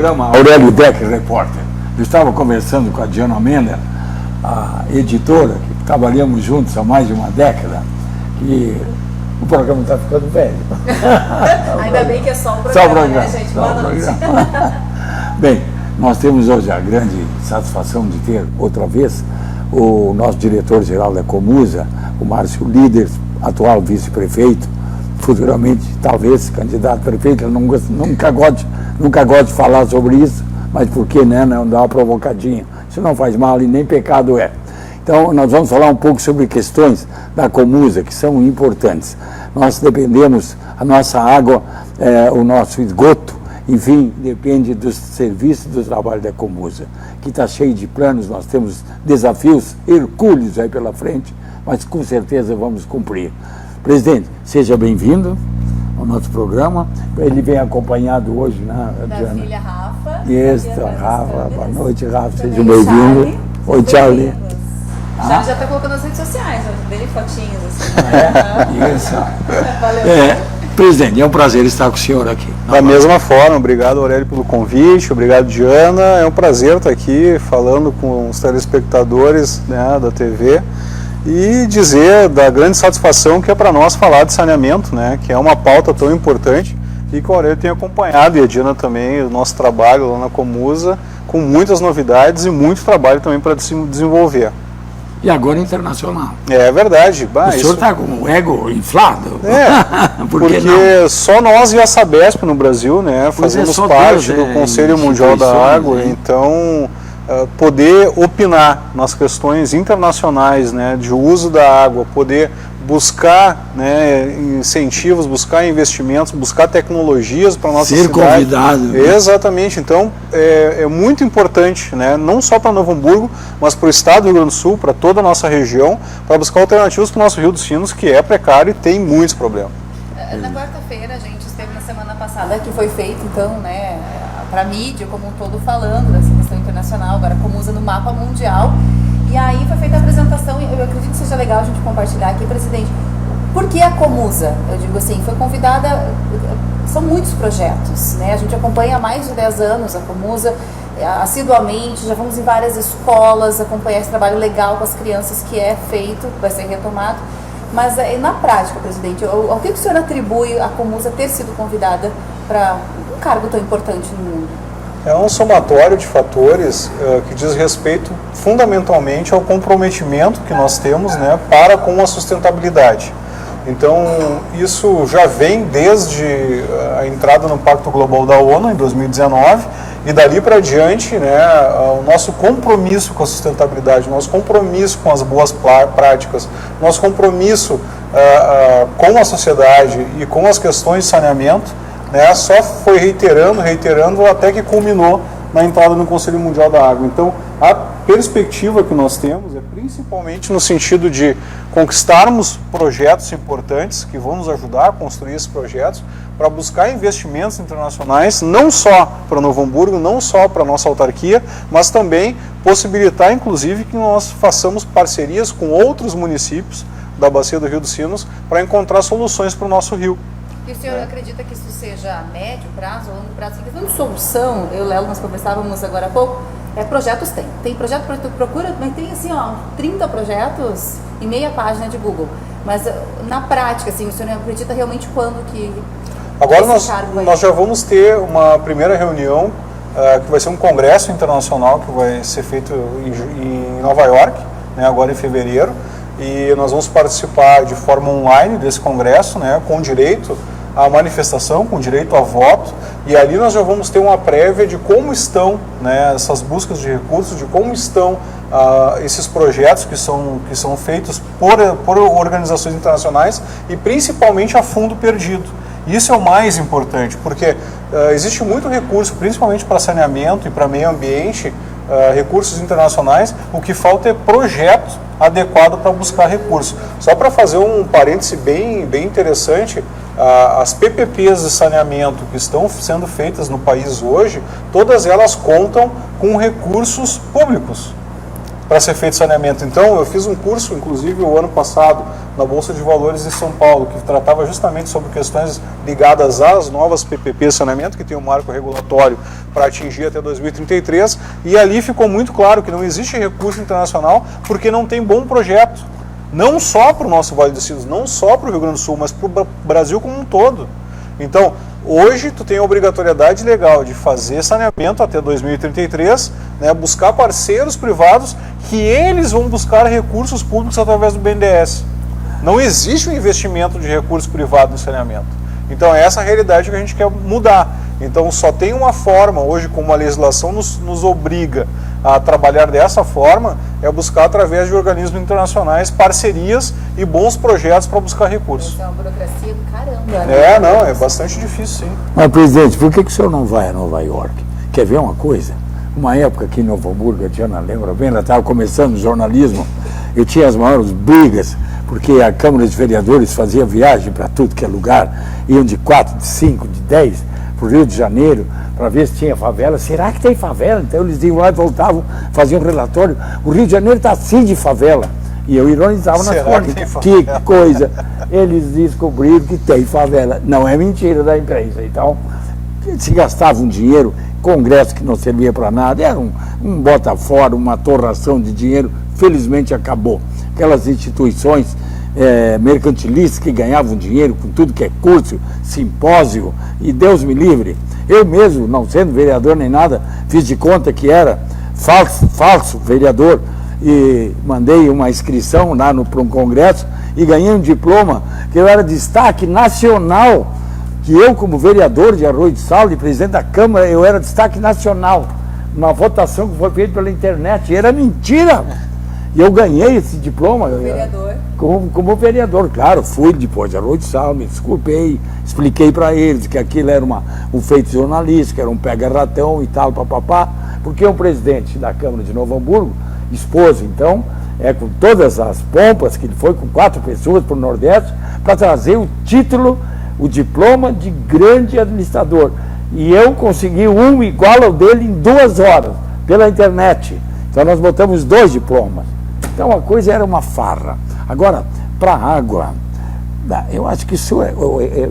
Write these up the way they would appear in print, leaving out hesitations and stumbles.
Programa Aurélio Decker, repórter. Eu estava conversando com a Diana Mender, a editora, que trabalhamos juntos há mais de uma década, que o programa está ficando velho. Ainda bem que é só um programa, né, gente? Boa noite. Bem, nós temos hoje a grande satisfação de ter, outra vez, o nosso diretor-geral da Comusa, o Márcio Líder, atual vice-prefeito, futuramente, talvez, candidato a prefeito. Ele nunca gosta de falar sobre isso, mas por que, né, não dá uma provocadinha? Isso não faz mal e nem pecado é. Então, nós vamos falar um pouco sobre questões da Comusa, que são importantes. Nós dependemos, a nossa água, o nosso esgoto, enfim, depende dos serviços do trabalho da Comusa, que está cheio de planos. Nós temos desafios hercúleos aí pela frente, mas com certeza vamos cumprir. Presidente, seja bem-vindo ao nosso programa. Ele vem acompanhado hoje, né, da Diana? Filha Rafa. Isso, Rafa. Boa noite, Rafa. Seja bem-vindo. Oi, Charlie. Já está colocando nas redes sociais, dele fotinhos assim. Isso. Valeu. Presidente, é um prazer estar com o senhor aqui. Da mesma forma, obrigado, Aurélio, pelo convite, obrigado, Diana. É um prazer estar aqui falando com os telespectadores, né, da TV e dizer da grande satisfação que é para nós falar de saneamento, né, que é uma pauta tão importante e que o Aurélio tem acompanhado, e a Diana também, o nosso trabalho lá na Comusa, com muitas novidades e muito trabalho também para se desenvolver. E agora internacional. É verdade. O senhor está com o ego inflado. Porque só nós e a Sabesp no Brasil, né, fazemos parte do Conselho Mundial da Água, né? Então poder opinar nas questões internacionais, né, de uso da água, poder buscar, né, incentivos, buscar investimentos, buscar tecnologias para a nossa cidade. Ser convidado. Né? Exatamente. Então, é muito importante, né, não só para Novo Hamburgo, mas para o estado do Rio Grande do Sul, para toda a nossa região, para buscar alternativas para o nosso Rio dos Sinos, que é precário e tem muitos problemas. Na quarta-feira, a gente esteve na semana passada, que foi feito, então, né, para a mídia como um todo falando dessa questão internacional, agora Comusa no mapa mundial. E aí foi feita a apresentação, e eu acredito que seja legal a gente compartilhar aqui, presidente. Por que a Comusa? Eu digo assim, foi convidada, são muitos projetos, né? A gente acompanha há mais de 10 anos a Comusa, assiduamente, já vamos em várias escolas, acompanhar esse trabalho legal com as crianças que é feito, vai ser retomado. Mas na prática, presidente, ao que o senhor atribui a Comusa ter sido convidada para um cargo tão importante no mundo? É um somatório de fatores que diz respeito fundamentalmente ao comprometimento que nós temos, né, para com a sustentabilidade. Então, isso já vem desde a entrada no Pacto Global da ONU em 2019 e dali para diante, né, o nosso compromisso com a sustentabilidade, o nosso compromisso com as boas práticas, nosso compromisso com a sociedade e com as questões de saneamento, né, só foi reiterando até que culminou na entrada no Conselho Mundial da Água. Então, a perspectiva que nós temos é principalmente no sentido de conquistarmos projetos importantes que vão nos ajudar a construir esses projetos para buscar investimentos internacionais, não só para Novo Hamburgo, não só para a nossa autarquia, mas também possibilitar, inclusive, que nós façamos parcerias com outros municípios da Bacia do Rio dos Sinos para encontrar soluções para o nosso rio. E o senhor acredita que isso seja a médio prazo ou longo prazo? Questão de solução, eu e o Léo, nós conversávamos agora há pouco, projetos tem projeto para tu procura, mas tem assim, 30 projetos e meia página de Google. Mas na prática, assim, o senhor acredita realmente quando que... Agora nós já vamos ter uma primeira reunião, que vai ser um congresso internacional que vai ser feito em Nova York, né, agora em fevereiro, e nós vamos participar de forma online desse congresso, né, com direito a manifestação, com direito a voto, e ali nós já vamos ter uma prévia de como estão, né, essas buscas de recursos, de como estão esses projetos que são feitos por organizações internacionais e principalmente a fundo perdido. Isso é o mais importante, porque existe muito recurso, principalmente para saneamento e para meio ambiente, recursos internacionais, o que falta é projeto adequado para buscar recursos. Só para fazer um parêntese bem interessante, as PPPs de saneamento que estão sendo feitas no país hoje, todas elas contam com recursos públicos para ser feito saneamento. Então, eu fiz um curso, inclusive, o ano passado, na Bolsa de Valores de São Paulo, que tratava justamente sobre questões ligadas às novas PPPs de saneamento, que tem um marco regulatório para atingir até 2033, e ali ficou muito claro que não existe recurso internacional porque não tem bom projeto. Não só para o nosso Vale dos Sinos, não só para o Rio Grande do Sul, mas para o Brasil como um todo. Então, hoje tu tem a obrigatoriedade legal de fazer saneamento até 2033, né, buscar parceiros privados que eles vão buscar recursos públicos através do BNDES. Não existe um investimento de recurso privado no saneamento. Então, é essa a realidade que a gente quer mudar. Então, só tem uma forma, hoje, como a legislação nos obriga a trabalhar dessa forma, é buscar através de organismos internacionais, parcerias e bons projetos para buscar recursos. Isso é uma burocracia do caramba, né? Não, é bastante difícil, sim. Mas, presidente, por que o senhor não vai a Nova York? Quer ver uma coisa? Uma época aqui em Novo Hamburgo, a Diana lembra bem, ela estava começando o jornalismo, eu tinha as maiores brigas, porque a Câmara de Vereadores fazia viagem para tudo que é lugar, iam de 4, de 5, de 10 para o Rio de Janeiro, para ver se tinha favela. Será que tem favela? Então eles iam lá e voltavam, faziam um relatório. O Rio de Janeiro está assim de favela. E eu ironizava nas crônicas. Que coisa! Eles descobriram que tem favela. Não é mentira da imprensa. Então, se gastava um dinheiro, congresso que não servia para nada, era um bota fora, uma torração de dinheiro. Felizmente acabou. Aquelas instituições mercantilistas que ganhavam dinheiro com tudo que é curso, simpósio, e Deus me livre. Eu mesmo, não sendo vereador nem nada, fiz de conta que era falso vereador e mandei uma inscrição lá para um congresso e ganhei um diploma que eu era destaque nacional, que eu como vereador de Arroio de Sal, de presidente da Câmara, eu era destaque nacional, uma votação que foi feita pela internet, e era mentira. E eu ganhei esse diploma. Vereador. Como vereador, claro, fui depois de Arroio de Sal, me desculpei, expliquei para eles que aquilo era um feito jornalístico, era um pega-ratão e tal, papapá, porque o presidente da Câmara de Novo Hamburgo expôs, então, com todas as pompas, que ele foi com 4 pessoas para o Nordeste, para trazer o título, o diploma de grande administrador. E eu consegui um igual ao dele em 2 horas, pela internet. Então nós botamos 2 diplomas. Então a coisa era uma farra. Agora, para a água, eu acho que isso é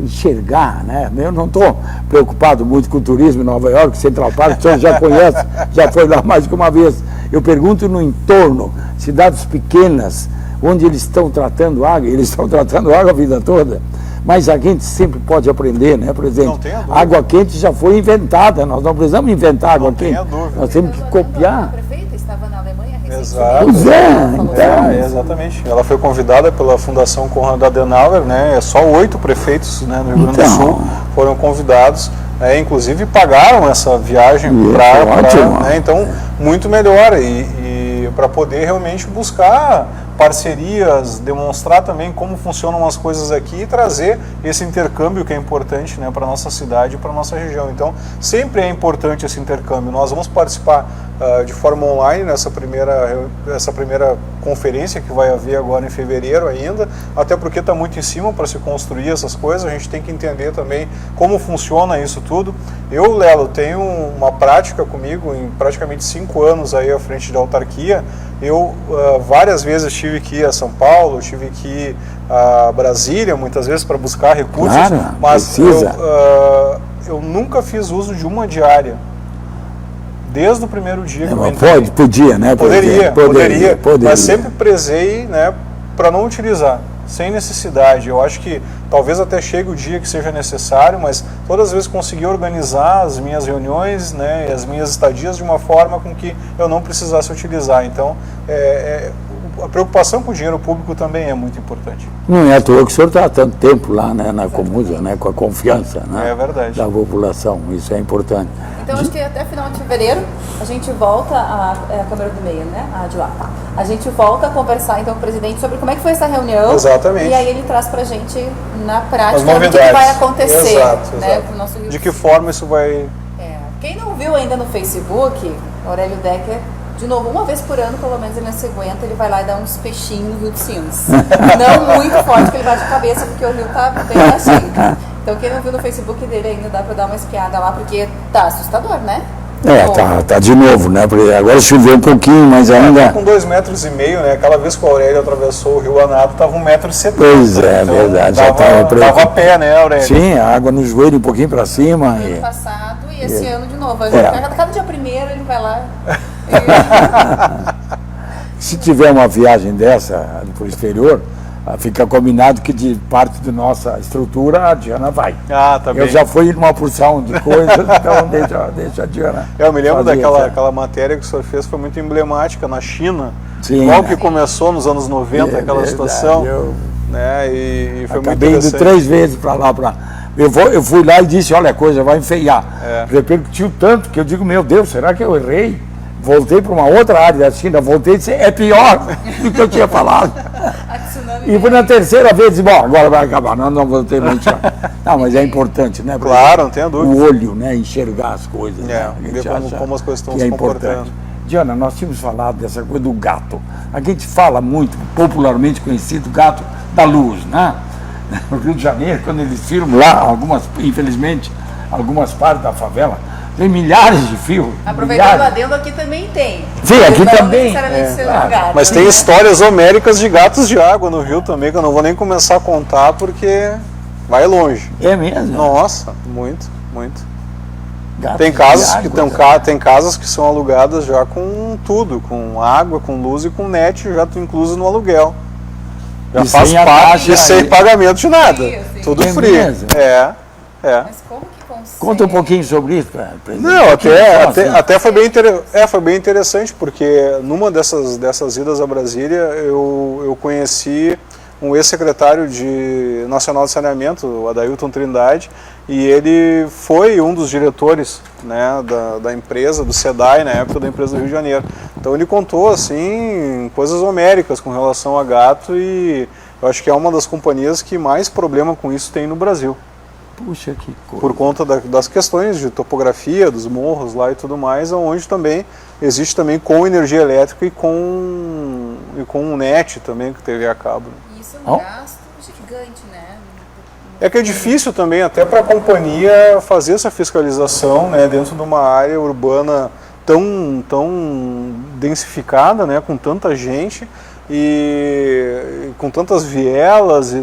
enxergar, né? Eu não estou preocupado muito com o turismo em Nova York, Central Park, o senhor já conhece, já foi lá mais que uma vez. Eu pergunto no entorno, cidades pequenas, onde eles estão tratando água, eles estão tratando água a vida toda, mas a gente sempre pode aprender, né? Por exemplo, água quente já foi inventada, nós não precisamos inventar água quente, nós temos que copiar. A prefeita estava na Alemanha recentemente. Exato. Pois então. Exatamente. Ela foi convidada pela Fundação Konrad Adenauer, né? Só 8 prefeitos, né, no Rio Grande do Sul foram convidados, inclusive pagaram essa viagem para, né, então muito melhor e para poder realmente buscar parcerias, demonstrar também como funcionam as coisas aqui e trazer esse intercâmbio que é importante, né, para a nossa cidade e para a nossa região. Então, sempre é importante esse intercâmbio. Nós vamos participar de forma online nessa primeira conferência que vai haver agora em fevereiro ainda, até porque está muito em cima para se construir essas coisas, a gente tem que entender também como funciona isso tudo. Eu, Lelo, tenho uma prática comigo em praticamente 5 anos aí à frente da autarquia. Eu várias vezes tive que ir a São Paulo, tive que ir a Brasília, muitas vezes para buscar recursos, claro, mas eu nunca fiz uso de uma diária. Desde o primeiro dia que eu entrei. Podia, né? Poderia, mas sempre prezei, né, para não utilizar, sem necessidade. Eu acho que talvez até chegue o dia que seja necessário, mas todas as vezes consegui organizar as minhas reuniões, né, e as minhas estadias de uma forma com que eu não precisasse utilizar. Então, a preocupação com o dinheiro público também é muito importante. Não é à toa que o senhor está há tanto tempo lá, né, na Comusa, né, com a confiança, né, É verdade. da população, isso é importante. Então acho que até final de fevereiro a gente volta a Câmara do Meio, né? A de lá. A gente volta a conversar então com o presidente sobre como é que foi essa reunião. Exatamente. E aí ele traz pra gente na prática As o que novidades. vai acontecer. Exato, né, exato. pro nosso Rio De do que Sul. forma isso vai... Quem não viu ainda no Facebook, Aurélio Decker, de novo, uma vez por ano, pelo menos ele não se aguenta, ele vai lá e dá uns peixinhos no Rio dos Sinos. Não muito forte, que ele bate a cabeça, porque o rio tá bem baixinho. Então quem não viu no Facebook dele ainda dá pra dar uma espiada lá, porque tá assustador, né? Tá de novo, né? Porque agora choveu um pouquinho, mas ainda... Com 2,5 metros, né? Aquela vez que o Aurélio atravessou o Rio Anado, estava 1,70 m. Pois é, verdade, já estava Dava a pé, né, Aurélio? Sim, a água no joelho um pouquinho para cima. Ano passado e esse ano de novo. Cada dia primeiro ele vai lá. Se tiver uma viagem dessa para o exterior, fica combinado que de parte da nossa estrutura a Diana vai. Ah, tá bem. Eu já fui numa porção de coisas, então deixa a Diana. Eu me lembro fazer, daquela matéria que o senhor fez, foi muito emblemática na China. Sim, Logo que começou nos anos 90, aquela verdade, situação. eu Né, e foi muito acabei indo interessante. 3 vezes para lá. Eu fui lá e disse, olha, a coisa vai enfeiar. É. Repercutiu tanto que eu digo, meu Deus, será que eu errei? Voltei para uma outra área da China, voltei e disse, é pior do que eu tinha falado. E foi na terceira vez, bom, agora vai acabar, não voltei muito. Não, mas é importante, né? Claro, não tenha dúvida. O olho, né? Enxergar as coisas. Né? A gente ver acha como as coisas estão que se é comportando. importante. Diana, nós tínhamos falado dessa coisa do gato. A gente fala muito, popularmente conhecido, gato da luz, né? No Rio de Janeiro, quando eles filmam lá, infelizmente, algumas partes da favela, tem milhares de fios. Aproveitando o milhares. adendo, aqui também tem. Sim, aqui Não também. necessariamente ser claro. gato, Mas né? tem histórias homéricas de gatos de água no Rio também, que eu não vou nem começar a contar, porque vai longe. É mesmo? Nossa, muito, muito. Gatos Tem de casas, água, tem casas que são alugadas já com tudo, com água, com luz e com net, já incluso no aluguel. Já E faz sem a parte taxa e sem aí. pagamento de nada. Sim. Tudo É free. mesmo? É. Mas como que consegue? Conta um pouquinho sobre isso, cara. presidente. Não, Assim. até foi bem interessante, porque numa dessas idas a Brasília, eu conheci um ex-secretário nacional de saneamento, o Adailton Trindade, e ele foi um dos diretores, né, da empresa, do SEDAI, na época da empresa do Rio de Janeiro. Então ele contou assim coisas homéricas com relação a gato, e eu acho que é uma das companhias que mais problema com isso tem no Brasil. Puxa, que coisa. Por conta das questões de topografia, dos morros lá e tudo mais, onde também existe também com energia elétrica e com um net também, que TV a cabo. Isso é um gasto gigante, né? É que é difícil também até para a companhia fazer essa fiscalização, né, dentro de uma área urbana tão densificada, né, com tanta gente e com tantas vielas,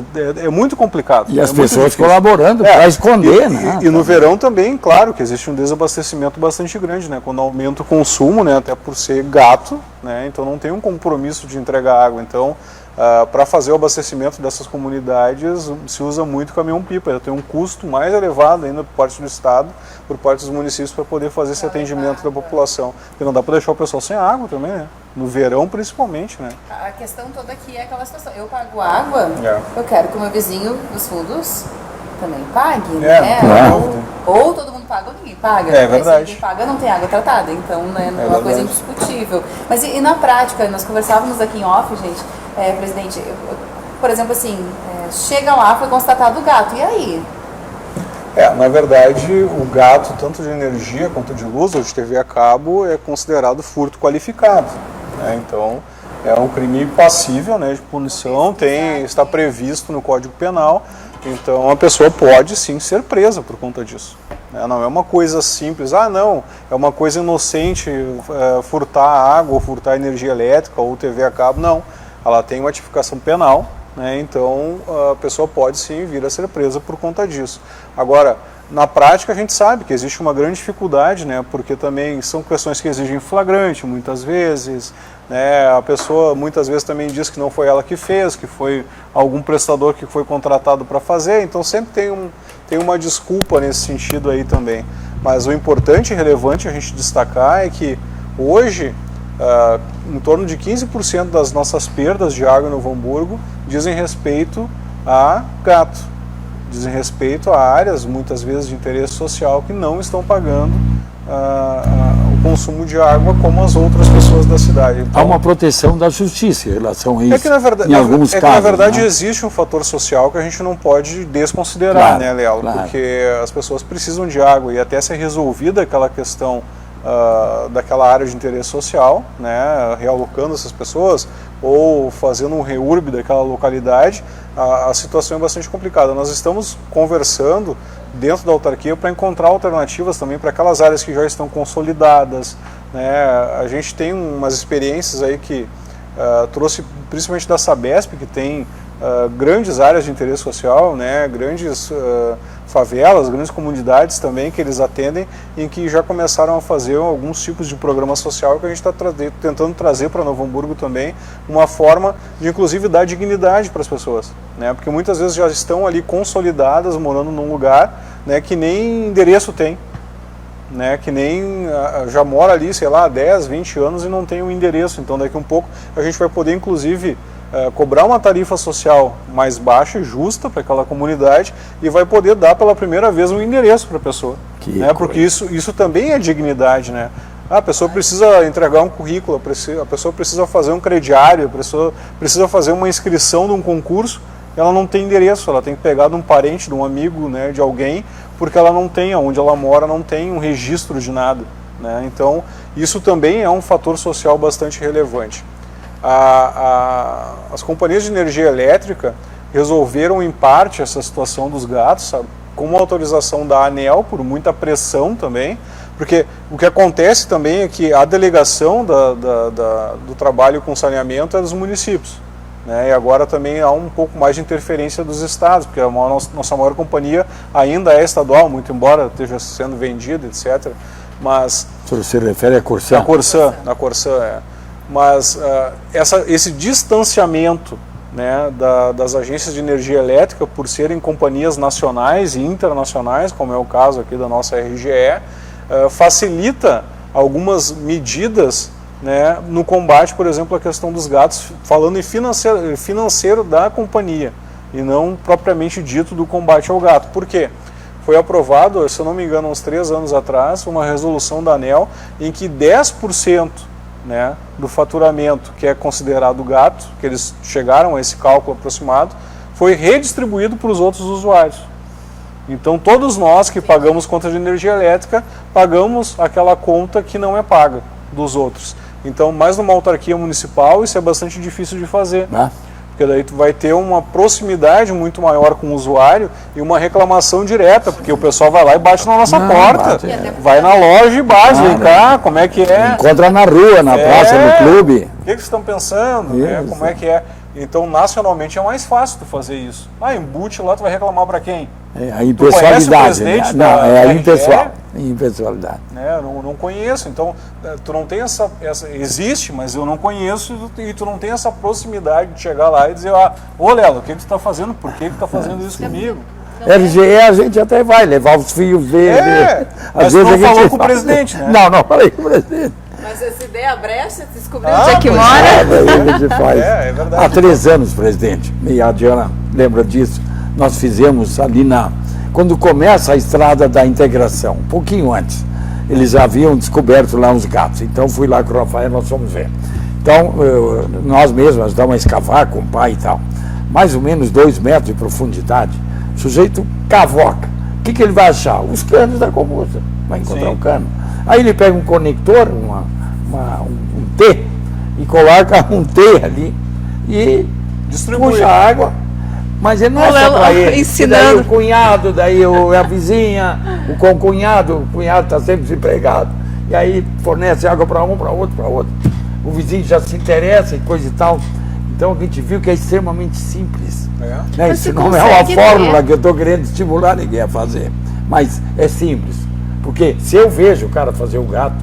é muito complicado. E as muito pessoas difícil. colaborando para esconder, né? E no verão também, claro, que existe um desabastecimento bastante grande, né? Quando aumenta o consumo, né? Até por ser gato, né? Então não tem um compromisso de entregar água. Então, para fazer o abastecimento dessas comunidades, se usa muito caminhão-pipa. Tem um custo mais elevado ainda por parte do Estado, por parte dos municípios, para poder fazer esse atendimento da população. Porque não dá para deixar o pessoal sem água também, né? No verão, principalmente, né? A questão toda aqui é aquela situação. Eu pago água, É. eu quero que o meu vizinho dos fundos também pague, É, né? claro. Ou todo mundo paga ou ninguém paga. É Mas verdade. Se ninguém paga, não tem água tratada. Então, né, não é uma verdade. coisa indiscutível. Mas e na prática, nós conversávamos aqui em off, gente, presidente, por exemplo, assim, chega lá, foi constatado o gato, e aí? Na verdade, o gato, tanto de energia quanto de luz, ou de TV a cabo, é considerado furto qualificado, né? Então, é um crime passível, né, de punição, está previsto no Código Penal, então a pessoa pode sim ser presa por conta disso. Né? Não é uma coisa simples, não, é uma coisa inocente furtar água, ou furtar energia elétrica, ou TV a cabo, não. Ela tem uma tipificação penal, né? Então a pessoa pode sim vir a ser presa por conta disso. Agora, na prática a gente sabe que existe uma grande dificuldade, né? Porque também são questões que exigem flagrante muitas vezes, né? A pessoa muitas vezes também diz que não foi ela que fez, que foi algum prestador que foi contratado para fazer, então sempre tem uma desculpa nesse sentido aí também. Mas o importante e relevante a gente destacar é que hoje em torno de 15% das nossas perdas de água em Novo Hamburgo dizem respeito a gato, dizem respeito a áreas, muitas vezes de interesse social, que não estão pagando o consumo de água como as outras pessoas da cidade. Então, há uma proteção da justiça em relação a isso, que, na verdade, em alguns casos. Na verdade, né? Existe um fator social que a gente não pode desconsiderar, Claro, né, Léo? claro. Porque as pessoas precisam de água, e até ser resolvida aquela questão daquela área de interesse social, né, realocando essas pessoas ou fazendo um reurb daquela localidade, a situação é bastante complicada. Nós estamos conversando dentro da autarquia para encontrar alternativas também para aquelas áreas que já estão consolidadas, né? A gente tem umas experiências aí que trouxe principalmente da Sabesp, que tem grandes áreas de interesse social, né? Grandes favelas, grandes comunidades também que eles atendem, em que já começaram a fazer alguns tipos de programa social que a gente está tentando trazer para Novo Hamburgo também, uma forma de inclusive dar dignidade para as pessoas, né? Porque muitas vezes já estão ali consolidadas, morando num lugar, né, que nem endereço tem, né, que nem já mora ali, sei lá, 10, 20 anos e não tem um endereço. Então daqui a um pouco a gente vai poder inclusive cobrar uma tarifa social mais baixa e justa para aquela comunidade, e vai poder dar pela primeira vez um endereço para a pessoa, né? Porque isso também é dignidade, né? A pessoa precisa entregar um currículo, a pessoa precisa fazer um crediário, a pessoa precisa fazer uma inscrição num concurso, ela não tem endereço, ela tem que pegar de um parente, de um amigo, né, de alguém, porque ela não tem, onde ela mora, não tem um registro de nada, né? Então isso também é um fator social bastante relevante. As companhias de energia elétrica resolveram em parte essa situação dos gatos, sabe, com uma autorização da ANEEL, por muita pressão também, porque o que acontece também é que a delegação do trabalho com saneamento é dos municípios, né, e agora também há um pouco mais de interferência dos estados, porque a nossa maior companhia ainda é estadual, muito embora esteja sendo vendida, etc. Mas Você se refere à Corsã? Na Corsã, Mas esse distanciamento, né, das agências de energia elétrica, por serem companhias nacionais e internacionais, como é o caso aqui da nossa RGE, facilita algumas medidas, né, no combate, por exemplo, à questão dos gatos, falando em financeiro da companhia, e não propriamente dito do combate ao gato. Por quê? Foi aprovado, se eu não me engano, uns 3 anos atrás, uma resolução da ANEEL em que 10%, né, do faturamento que é considerado gato, que eles chegaram a esse cálculo aproximado, foi redistribuído para os outros usuários. Então todos nós que pagamos conta de energia elétrica, pagamos aquela conta que não é paga dos outros. Então, mais numa autarquia municipal, isso é bastante difícil de fazer. Porque daí tu vai ter uma proximidade muito maior com o usuário e uma reclamação direta, porque o pessoal vai lá e bate na nossa porta, vai na loja e bate, vem cá, como é que é? Encontra na rua, na praça, no clube. O que vocês estão pensando? Né? Como é que é? Então, nacionalmente é mais fácil tu fazer isso. Embute lá, tu vai reclamar para quem? A impessoalidade, né? Não, é a impessoal. Impessoalidade. Né? Não conheço, então tu não tem essa... Existe, mas eu não conheço, e tu não tem essa proximidade de chegar lá e dizer, ô Lelo, o que tu está fazendo? Por que tu está fazendo isso comigo? RGE a gente até vai levar os fios verdes. Mas tu não falou com o presidente, né? Não falei com o presidente. Mas essa ideia brecha, descobriu onde é que mora? A gente faz. É verdade. Há 3 anos, presidente, e a Diana lembra disso, nós fizemos ali quando começa a estrada da integração, um pouquinho antes, eles haviam descoberto lá uns gatos, então fui lá com o Rafael, nós fomos ver. Então, nós mesmos ajudamos a escavar com o pai e tal, mais ou menos 2 metros de profundidade, o sujeito cavoca. O que ele vai achar? Os canos da Comusa, vai encontrar um cano. Aí ele pega um conector, um T, e coloca um T ali e puxa a água. Mas ele não é só para ele. Ensinando. Daí o cunhado, daí a vizinha, o concunhado, o cunhado está sempre desempregado. E aí fornece água para um, para outro, para outro. O vizinho já se interessa e coisa e tal. Então a gente viu que é extremamente simples. Né? Isso não é uma fórmula que eu estou querendo estimular ninguém a fazer. Mas é simples. Porque se eu vejo o cara fazer o gato,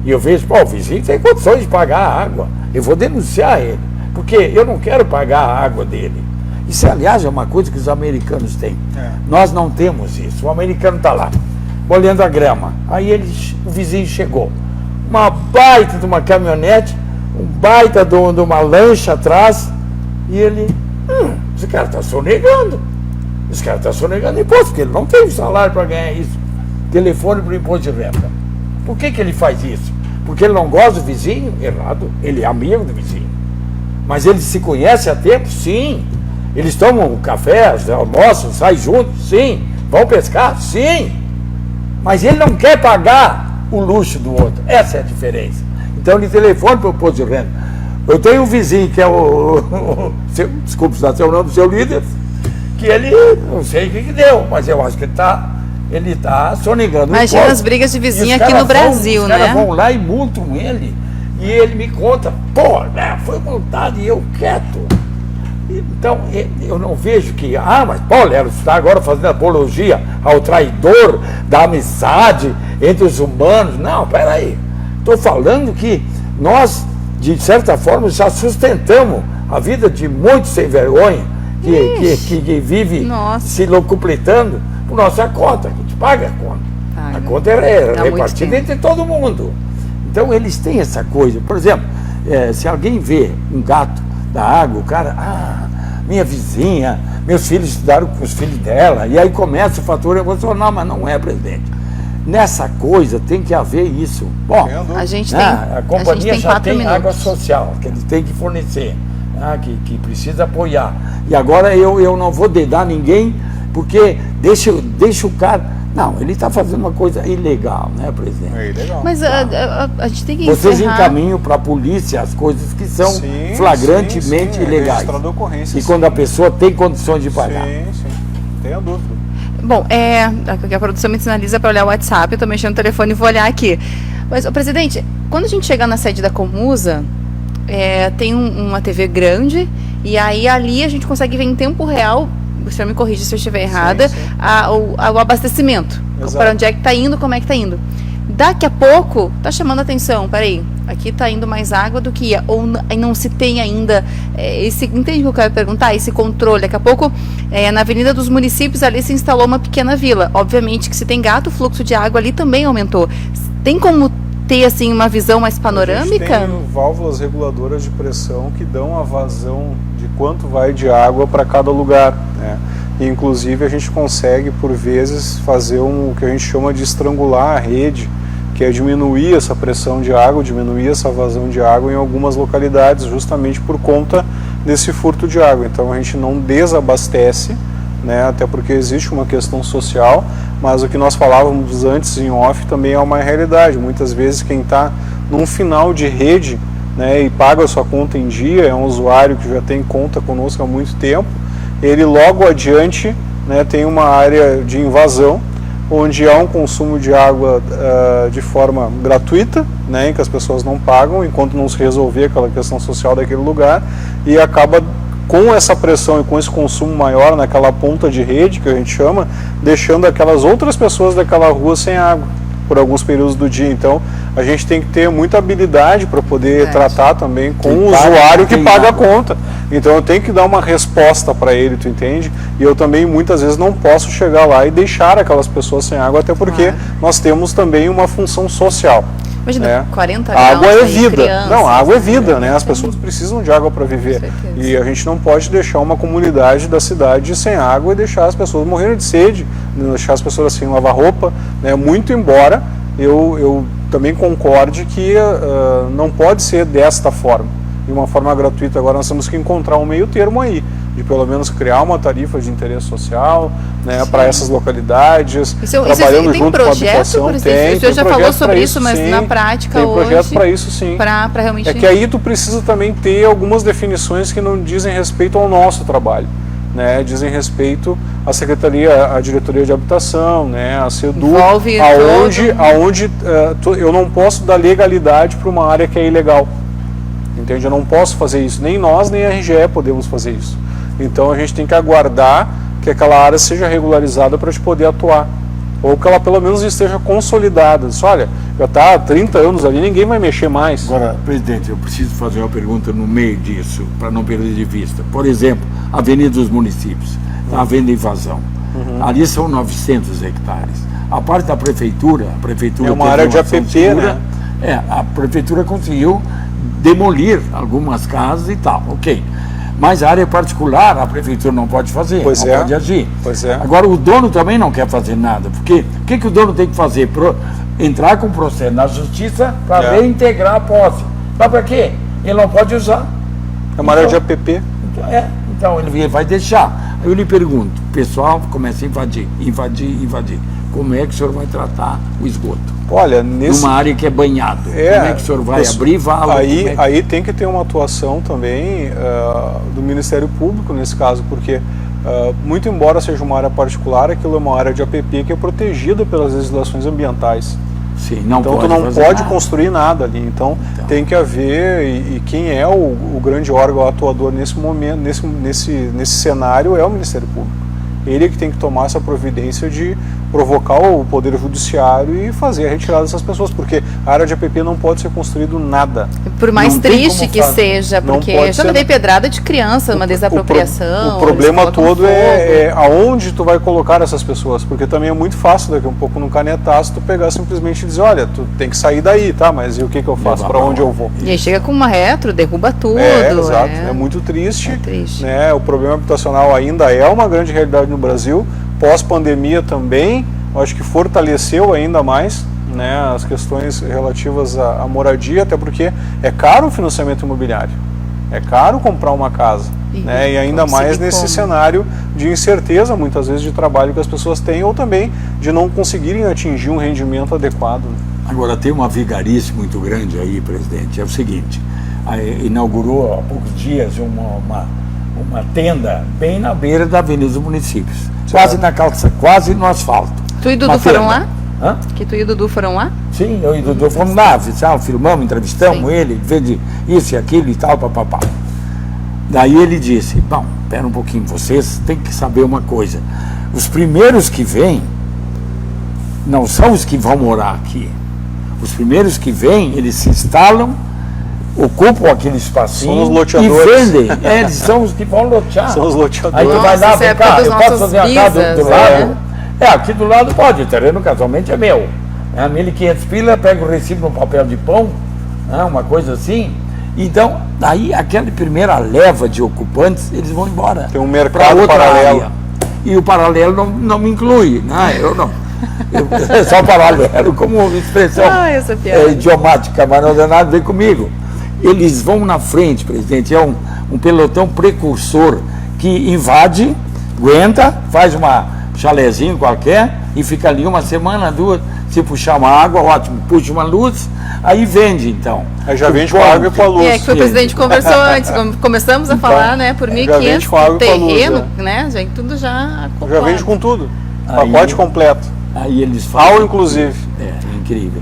e eu vejo, o vizinho tem condições de pagar a água, eu vou denunciar ele. Porque eu não quero pagar a água dele. Isso, aliás, é uma coisa que os americanos têm. Nós não temos isso. O americano está lá, olhando a grama. Aí o vizinho chegou. uma baita de uma caminhonete, um baita de uma lancha atrás, e ele, esse cara está sonegando. Esse cara está sonegando imposto, porque ele não tem salário para ganhar isso. Telefone para o imposto de renda. Por que ele faz isso? Porque ele não gosta do vizinho? Errado. Ele é amigo do vizinho. Mas eles se conhecem há tempo? Sim. Eles tomam café, almoçam, saem juntos? Sim. Vão pescar? Sim. Mas ele não quer pagar o luxo do outro. Essa é a diferença. Então ele telefona para o imposto de renda. Eu tenho um vizinho que é desculpe se dá seu nome, do seu líder, que ele, não sei o que deu, mas eu acho que ele tá sonegando. Imagina as brigas de vizinho aqui no Brasil, né? Os caras vão lá e multam ele, e ele me conta, né, foi multado e eu quieto. Então, eu não vejo que, mas Paulo Lero está agora fazendo apologia ao traidor da amizade entre os humanos. Não, peraí, estou falando que nós, de certa forma, já sustentamos a vida de muitos sem vergonha, que vive se locupletando por nossa conta, a gente paga a conta. A conta é repartida entre todo mundo. Então eles têm essa coisa. Por exemplo, se alguém vê um gato da água, o cara, minha vizinha, meus filhos estudaram com os filhos dela, e aí começa o fator emocional, mas não é, presidente. Nessa coisa tem que haver isso. Bom, a companhia já tem água social, que eles têm que fornecer. Que precisa apoiar. E agora eu não vou dedar ninguém, porque deixa o cara... Não, ele está fazendo uma coisa ilegal, né, presidente? É ilegal. Mas a gente tem que Vocês encaminham para a polícia as coisas que são flagrantemente ilegais. E quando a pessoa tem condições de pagar. Sim, tenha dúvida. Bom, a produção me sinaliza para olhar o WhatsApp, eu estou mexendo no telefone e vou olhar aqui. Mas, presidente, quando a gente chegar na sede da Comusa, tem uma TV grande, e aí ali a gente consegue ver em tempo real, o senhor me corrige se eu estiver errada, o abastecimento. Para onde é que está indo, como é que está indo. Daqui a pouco, está chamando a atenção, peraí, aqui está indo mais água do que ia, ou não se tem ainda entende o que eu quero perguntar? Esse controle. Daqui a pouco, na Avenida dos Municípios, ali se instalou uma pequena vila. Obviamente que se tem gato, o fluxo de água ali também aumentou. Tem como ter assim uma visão mais panorâmica? A gente tem válvulas reguladoras de pressão que dão a vazão de quanto vai de água para cada lugar, né? E, inclusive a gente consegue por vezes fazer o que a gente chama de estrangular a rede, que é diminuir essa pressão de água, diminuir essa vazão de água em algumas localidades, justamente por conta desse furto de água. Então a gente não desabastece, né, até porque existe uma questão social, mas o que nós falávamos antes em off também é uma realidade. Muitas vezes quem está num final de rede, né, e paga a sua conta em dia, é um usuário que já tem conta conosco há muito tempo, ele logo adiante, né, tem uma área de invasão, onde há um consumo de água de forma gratuita, né, em que as pessoas não pagam, enquanto não se resolver aquela questão social daquele lugar, e acaba com essa pressão e com esse consumo maior naquela ponta de rede, que a gente chama, deixando aquelas outras pessoas daquela rua sem água por alguns períodos do dia. Então a gente tem que ter muita habilidade para poder tratar também com o usuário que paga a conta. Então eu tenho que dar uma resposta para ele, tu entende? E eu também muitas vezes não posso chegar lá e deixar aquelas pessoas sem água, até porque nós temos também uma função social. Imagina, 40 graus, água é vida. Crianças, não, água é vida, né? As pessoas precisam de água para viver. E a gente não pode deixar uma comunidade da cidade sem água e deixar as pessoas morrendo de sede, deixar as pessoas sem lavar roupa, né? Muito embora eu também concorde que não pode ser desta forma, de uma forma gratuita. Agora nós temos que encontrar um meio termo aí, de pelo menos criar uma tarifa de interesse social, né, para essas localidades, trabalhando junto com a habitação. O senhor já falou sobre isso, mas na prática hoje... Tem projeto para isso, sim. Para realmente... É que aí tu precisa também ter algumas definições que não dizem respeito ao nosso trabalho, né, dizem respeito à Secretaria, à Diretoria de Habitação, né, à SEDU, aonde eu não posso dar legalidade para uma área que é ilegal. Entende? Eu não posso fazer isso, nem nós, nem a RGE podemos fazer isso. Então a gente tem que aguardar que aquela área seja regularizada para a gente poder atuar. Ou que ela pelo menos esteja consolidada. Diz, olha, já está há 30 anos ali, ninguém vai mexer mais. Agora, presidente, eu preciso fazer uma pergunta no meio disso, para não perder de vista. Por exemplo, a Avenida dos Municípios, está havendo invasão. Ali são 900 hectares. A parte da prefeitura, é uma área de APP, né? A prefeitura conseguiu demolir algumas casas e tal, ok. Mas a área particular, a prefeitura não pode fazer, Pois não é. pode agir. Pois é. Agora, o dono também não quer fazer nada, porque o que o dono tem que fazer? Entrar com processo na justiça para reintegrar a posse. Mas para quê? Ele não pode usar. É uma área de APP. Então ele vai deixar. Aí eu lhe pergunto, o pessoal começa a invadir. Como é que o senhor vai tratar o esgoto? Olha, Numa área que é banhado. Como é que o senhor vai abrir vala? Aí tem que ter uma atuação também do Ministério Público nesse caso, porque muito embora seja uma área particular, aquilo é uma área de APP que é protegida pelas legislações ambientais. Sim, não então pode tu não fazer pode nada. construir nada ali. Então tem que haver, e quem é o grande órgão atuador nesse momento, nesse cenário é o Ministério Público. Ele é que tem que tomar essa providência de provocar o Poder Judiciário e fazer a retirada dessas pessoas, porque a área de APP não pode ser construído nada. Por mais Não tem triste como que fazer. seja, Não porque pode já ser. levei pedrada de criança, uma desapropriação. O problema eles colocam todo é aonde tu vai colocar essas pessoas, porque também é muito fácil daqui a um pouco no canetaço tu pegar simplesmente e dizer, olha, tu tem que sair daí, tá, mas e o que eu faço, para onde eu vou? E aí chega com uma retro, derruba tudo. Exato, é muito triste, triste. Né? O problema habitacional ainda é uma grande realidade no Brasil, pós-pandemia também, eu acho que fortaleceu ainda mais, né, as questões relativas à moradia, até porque é caro o financiamento imobiliário, é caro comprar uma casa, né, e ainda mais nesse cenário de incerteza, muitas vezes, de trabalho que as pessoas têm, ou também de não conseguirem atingir um rendimento adequado. Né? Agora, tem uma vigarice muito grande aí, presidente, é o seguinte, inaugurou há poucos dias uma tenda bem na beira da Avenida dos Municípios, quase no asfalto. Tu e Dudu Uma foram tenda. lá? Hã? Que tu e o Dudu foram lá? Sim, eu e o Dudu fomos lá, filmamos, entrevistamos ele, vende isso e aquilo e tal, papapá. Daí ele disse, bom, espera um pouquinho, vocês têm que saber uma coisa, os primeiros que vêm não são os que vão morar aqui, os primeiros que vêm, eles se instalam, ocupam aquele espacinho São os e loteadores. vendem, eles são os que vão lotear. São os loteadores. Aí tu vai lá, Nossa, vem isso é cá, dos eu posso nossos fazer uma casa do bisas, lado? né? Aqui do lado pode, o terreno casualmente é meu. 1.500 pila, pega o recibo no papel de pão, uma coisa assim. Então, aí aquela primeira leva de ocupantes, eles vão embora. Tem um pra mercado outra paralelo. área. E o paralelo não me inclui, eu não. É só paralelo como expressão Essa piada. idiomática, mas não dá nada a ver comigo. Eles vão na frente, presidente, é um pelotão precursor que invade, aguenta, faz uma chalezinho qualquer e fica ali uma semana, duas, se puxar uma água, ótimo, puxa uma luz, aí vende então. Aí já vende com a água e com a luz. Que foi o presidente conversou antes, começamos a falar, né, por já vende com água 1.500 e com a luz, terreno, né, gente, tudo já acoplado. Já vende com tudo, Aí- pacote completo, Aí eles fazem. ao inclusive. É incrível.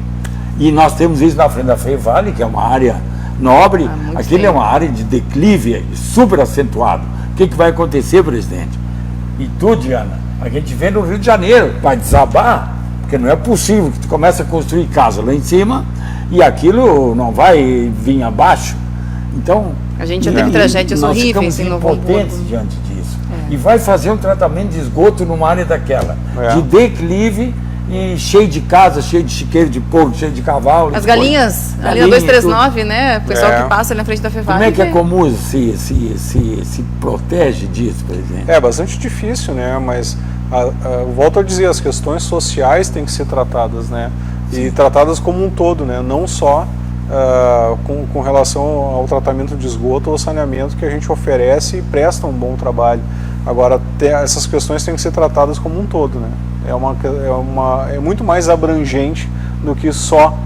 E nós temos isso na frente da Feivale, que é uma área nobre, muito aquilo bem. é uma área de declive super acentuado. O que vai acontecer, presidente? E tu, Diana, a gente vê no Rio de Janeiro, vai desabar, porque não é possível que tu comece a construir casa lá em cima e aquilo não vai vir abaixo. Então, A gente já teve tragédias nós horríveis ficamos em Novo impotentes Hamburgo. diante disso. E vai fazer um tratamento de esgoto numa área daquela, É. de declive e cheio de casa, cheio de chiqueiro de porco, cheio de cavalo. As de galinhas, coisa. ali na Galinha e 239, né, o pessoal É. que passa ali na frente da Fevale. Como é que a Comus se protege disso, presidente? É bastante difícil, né? Mas volto a dizer, as questões sociais têm que ser tratadas, né? E tratadas como um todo, né? Não só com relação ao tratamento de esgoto ou saneamento que a gente oferece e presta um bom trabalho. Agora, essas questões têm que ser tratadas como um todo, né? É muito mais abrangente do que só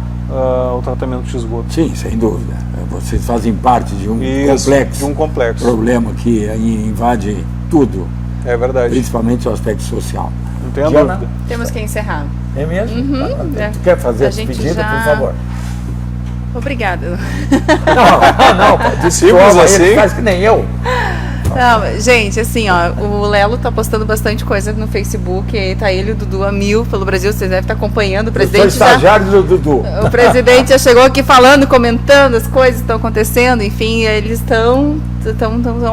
o tratamento de esgoto. Sim, sem dúvida. Vocês fazem parte de um Isso, complexo, de um complexo. problema que aí invade tudo, É verdade, principalmente o aspecto social. não tenha Diana? dúvida. Temos que encerrar. É mesmo? é. Tu quer fazer A essa gente pedida, já- por favor? Obrigada. Não, Simples assim? Faz que nem eu. Não, gente, assim, ó, o Lelo tá postando bastante coisa no Facebook, e aí tá ele e o Dudu a mil pelo Brasil, vocês devem estar acompanhando, o Eu sou presidente já... estagiário do Dudu. O presidente já chegou aqui falando, comentando as coisas que estão acontecendo, enfim, eles estão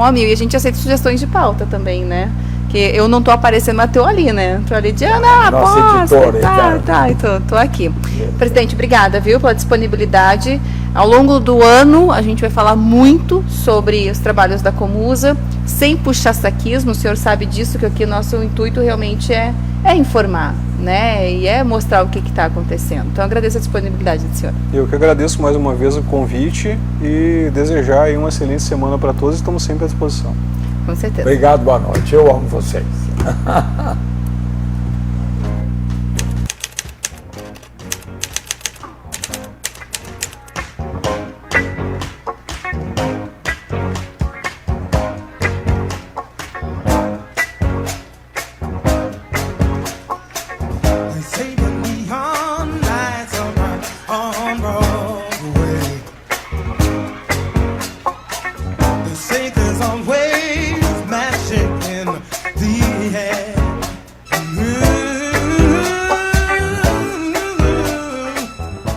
a mil. E a gente aceita sugestões de pauta também, né? Que eu não tô aparecendo, mas tô ali, né? Tô ali, Diana, Nossa editora, tá, então, tô aqui. Presidente, obrigada, viu, pela disponibilidade. Ao longo do ano, a gente vai falar muito sobre os trabalhos da Comusa, sem puxar saquismo, o senhor sabe disso, que aqui o nosso intuito realmente é informar, né? E é mostrar o que está acontecendo. Então, agradeço a disponibilidade do senhor. Eu que agradeço mais uma vez o convite e desejar aí uma excelente semana para todos. Estamos sempre à disposição. Com certeza. Obrigado, boa noite. Eu amo vocês.